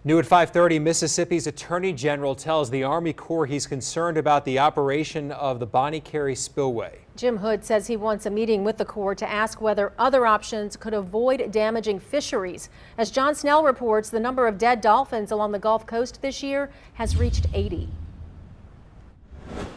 New at 5:30, Mississippi's Attorney General tells the Army Corps he's concerned about the operation of the Bonnie Carey spillway. Jim Hood says he wants a meeting with the Corps to ask whether other options could avoid damaging fisheries. As John Snell reports, the number of dead dolphins along the Gulf Coast this year has reached 80.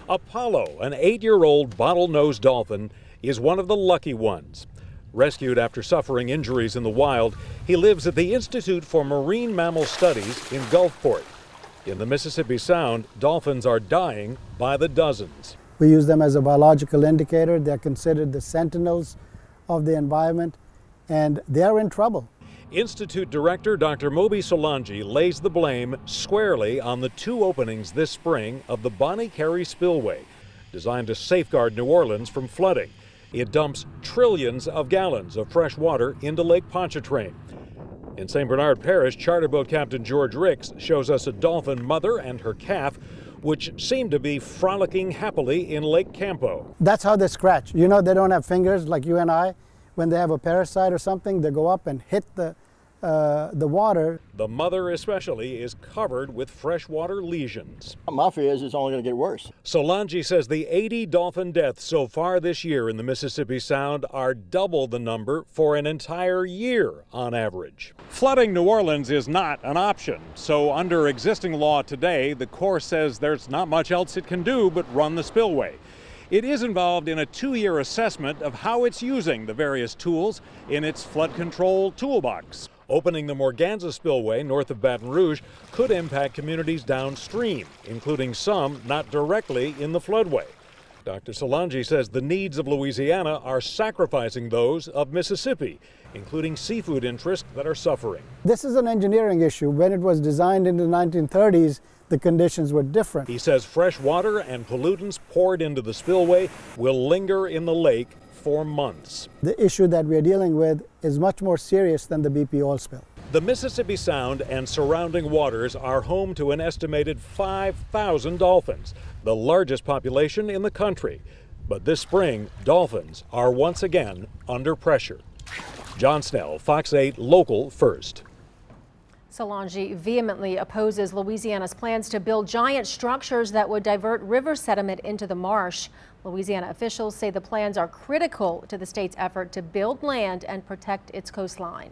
Apollo, an 8-year-old bottlenose dolphin, is one of the lucky ones. Rescued after suffering injuries in the wild, he lives at the Institute for Marine Mammal Studies in Gulfport. In the Mississippi Sound, dolphins are dying by the dozens. We use them as a biological indicator. They're considered the sentinels of the environment, and they're in trouble. Institute Director Dr. Moby Solangi lays the blame squarely on the 2 openings this spring of the Bonnie Carey spillway, designed to safeguard New Orleans from flooding. It dumps trillions of gallons of fresh water into Lake Pontchartrain. In St. Bernard Parish, charter boat captain George Ricks shows us a dolphin mother and her calf, which seem to be frolicking happily in Lake Campo. That's how they scratch. You know, they don't have fingers like you and I. When they have a parasite or something, they go up and hit the water. The mother especially is covered with freshwater lesions. My fear is it's only going to get worse. Solangi says the 80 dolphin deaths so far this year in the Mississippi Sound are double the number for an entire year on average. Flooding New Orleans is not an option. So under existing law today, the Corps says there's not much else it can do but run the spillway. It is involved in a 2-year assessment of how it's using the various tools in its flood control toolbox. Opening the Morganza spillway north of Baton Rouge could impact communities downstream, including some not directly in the floodway. Dr. Solangi says the needs of Louisiana are sacrificing those of Mississippi, including seafood interests that are suffering. This is an engineering issue. When it was designed in the 1930s, the conditions were different. He says fresh water and pollutants poured into the spillway will linger in the lake for months. The issue that we're dealing with is much more serious than the BP oil spill. The Mississippi Sound and surrounding waters are home to an estimated 5,000 dolphins, the largest population in the country. But this spring, dolphins are once again under pressure. John Snell, Fox 8 Local First. Solangi vehemently opposes Louisiana's plans to build giant structures that would divert river sediment into the marsh. Louisiana officials say the plans are critical to the state's effort to build land and protect its coastline.